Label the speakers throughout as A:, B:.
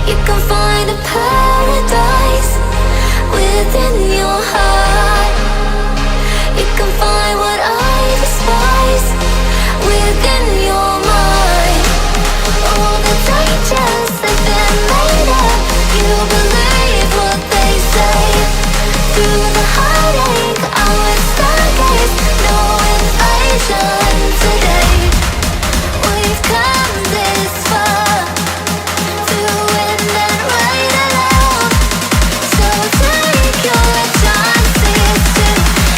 A: You can find a paradise within your heart. You can find what I despise within your mind. All the dangers have been made up. You believe what they say. Through the heartache, I would stargaze. No invasion today. We've come this far, through wind and rain alone. So take your chances to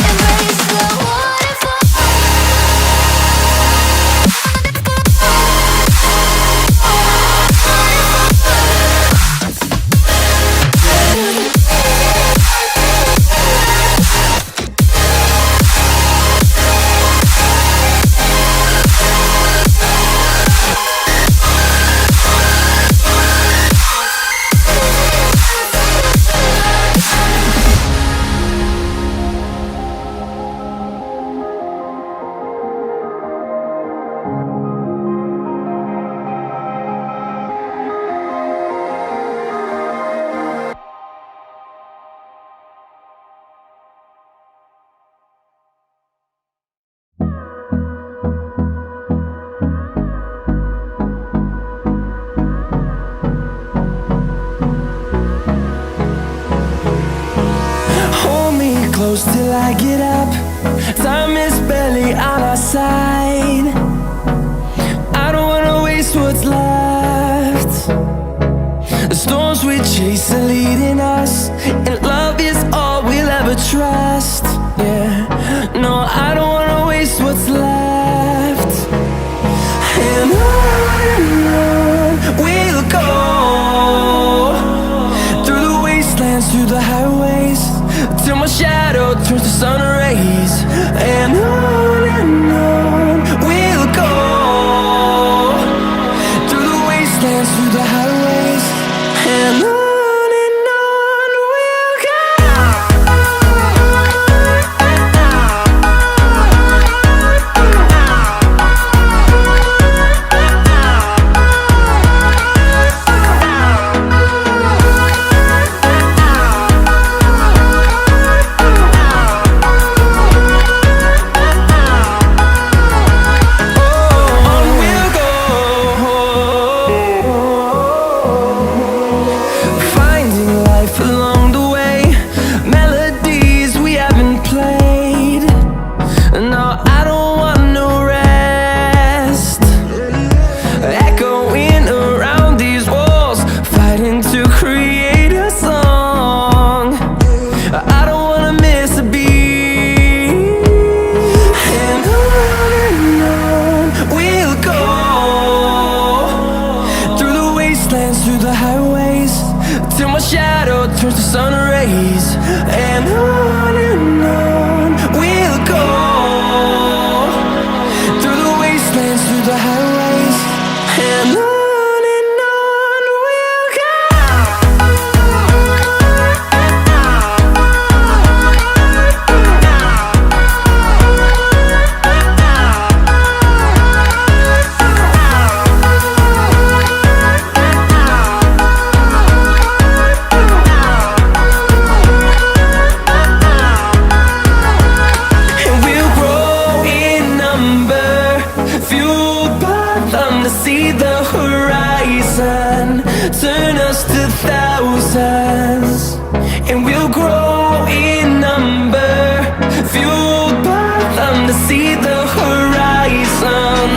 A: embrace the waterfall.
B: Hold me close till I get up. Time is barely on our side. I don't wanna waste what's left. The storms we chase are leading us, and love is all we'll ever trust. Yeah, no, I don't wanna waste what's left. And on we'll go, through the wastelands, through the highways, till my shadow turns to sun rays. And on we'll go, through the wastelands, through the highways, and on we'll go. Through the highways, till my shadow turns to sun rays. And on we'll go, through the wastelands, through the highways, and on we'll go. See the horizon, turn us to thousands, and we'll grow in number, fueled by them to see the horizon,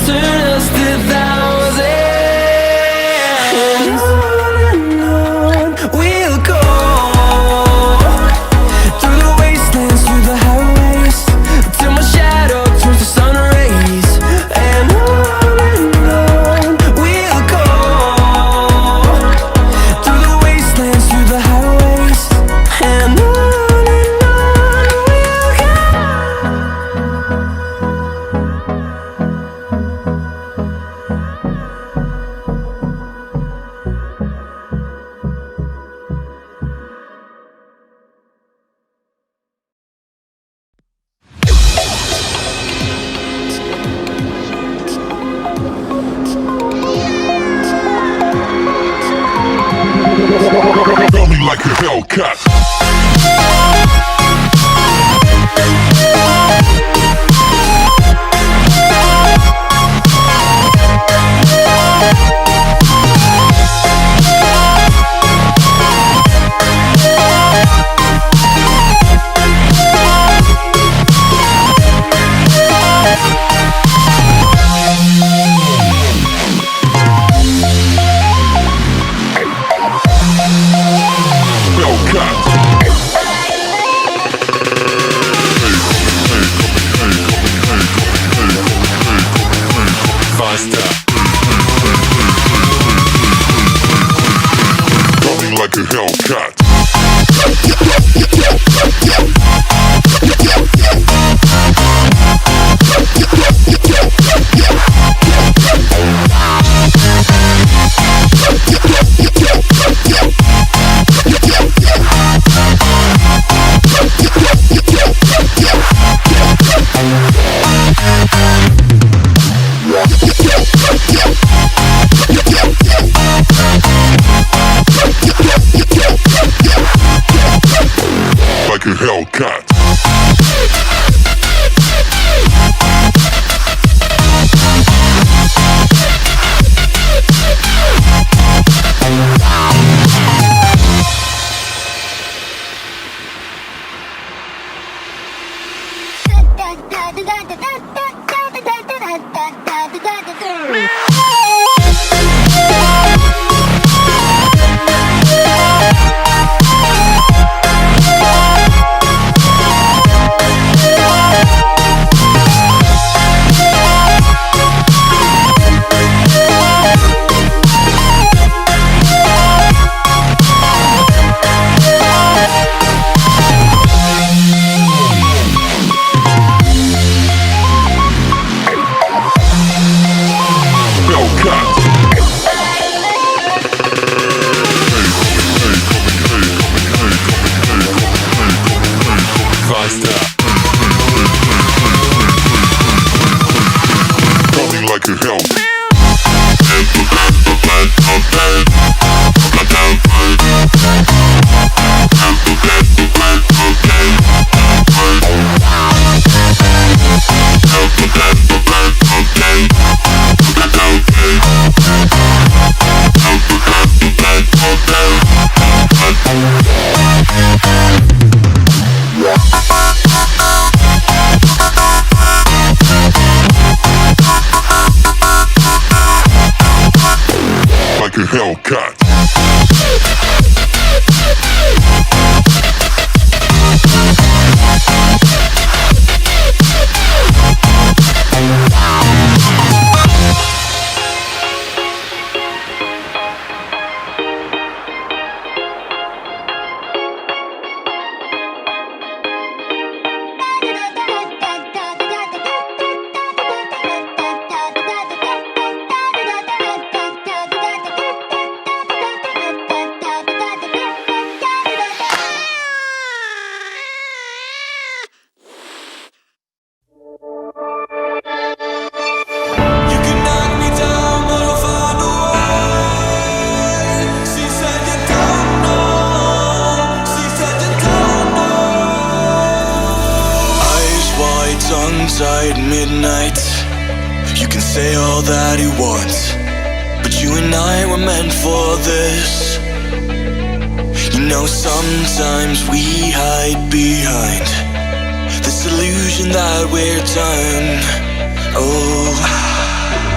B: turn us to thousands, and on we'll go, through the wastelands, through the highways, till my shadow turns to sun rays. And we'll go, through the wastelands, through the highways, and
C: Felt me like a Hellcat. Like a Hellcat. Like a Hellcat. Like a hell. Like a Hellcat.
D: Tongue-tied midnight. You can say all that you want, but you and I were meant for this. You know, sometimes we hide behind this illusion that we're done. Oh,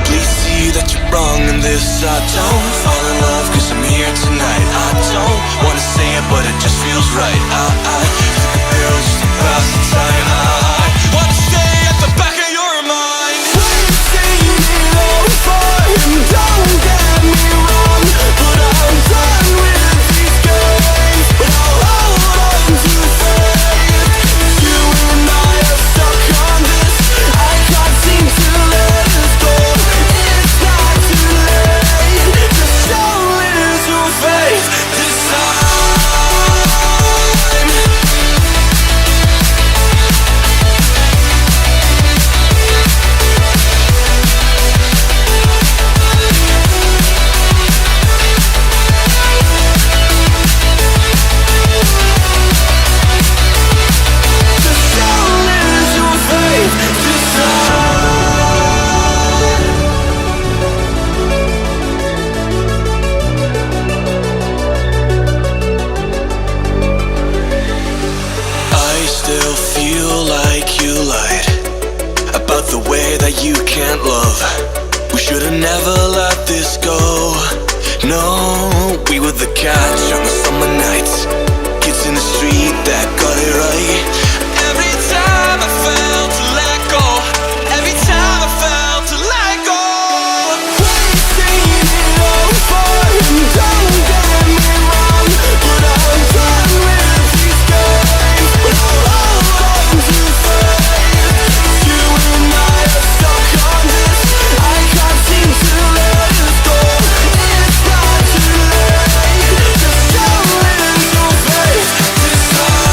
D: please see that you're wrong in this. I don't fall in love cause I'm here tonight. I don't wanna say it but it just feels right. I took a pill just to pass the time. I wanna stay at the back of your mind. We've seen it all before, and don't get me wrong, but I'm done with these games. But I'll hold on to faith. You and I are stuck on this. I can't seem to let us go. It's not too late. Just show it is your face. love. We should've never let this go. No, we were the catch on the summer nights. Kids in the street that got it right. Every time I felt to let go, every time I felt to let go.
B: We've seen it all before, and don't get me wrong, but I'm done with these games. But I'll hold on to faith. You and I are stuck on this. I can't seem to let us go. It's not too late. Just show it your face this time.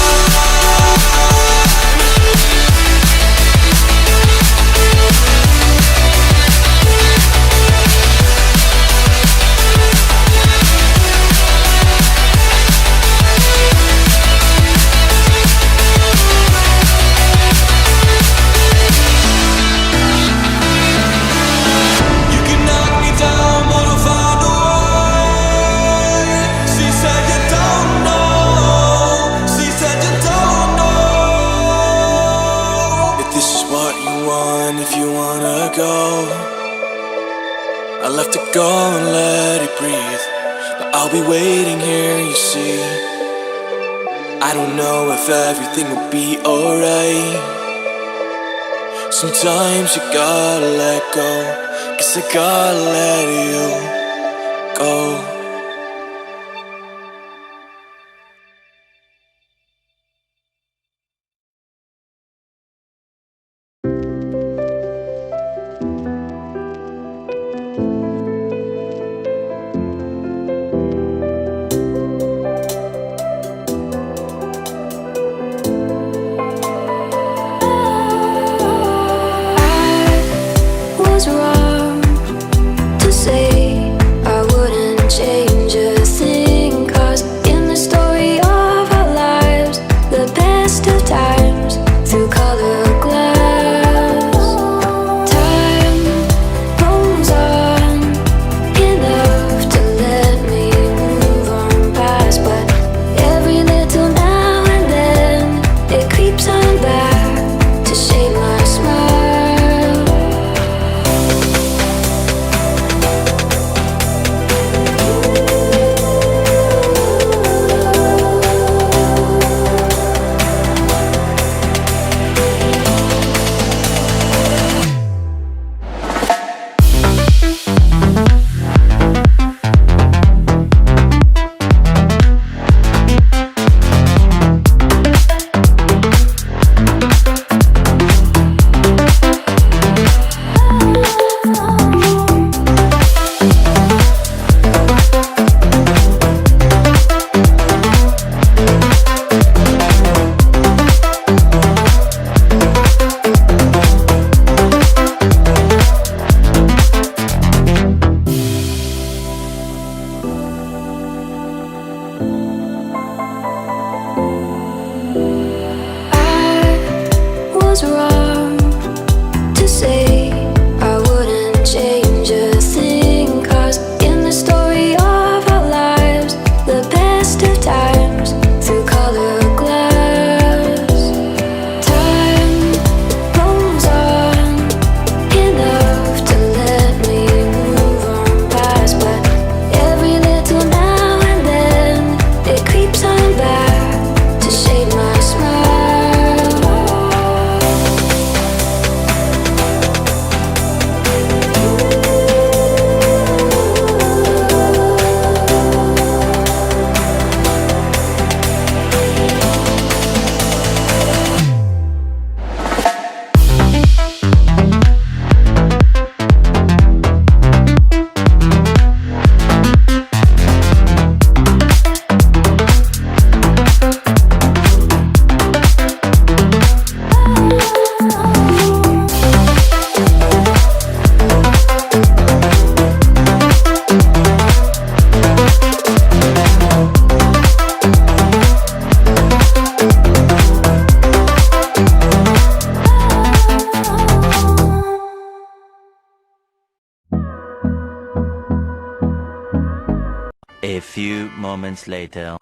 D: You can knock me down, but I'll find a way. She said you don't know. She said you don't know. If this is what you want, if you wanna go, I'll have to go and let it breathe. But I'll be waiting here, you see. I don't know if everything will be alright. Sometimes you gotta let go, 'cause I gotta let you go.
A: Was wrong to say I wouldn't change a thing, 'cause in the story of our lives, the best of times through color glass. Time rolls on enough to let me move on past, but every little now and then it creeps on back to shade my smile. Was wrong to say I wouldn't change a thing, 'cause in the story of our lives, the best of times through color glass. Time rolls on enough to let me move on past, but every little now and then it creeps on back to shade my smile.
E: A few moments later.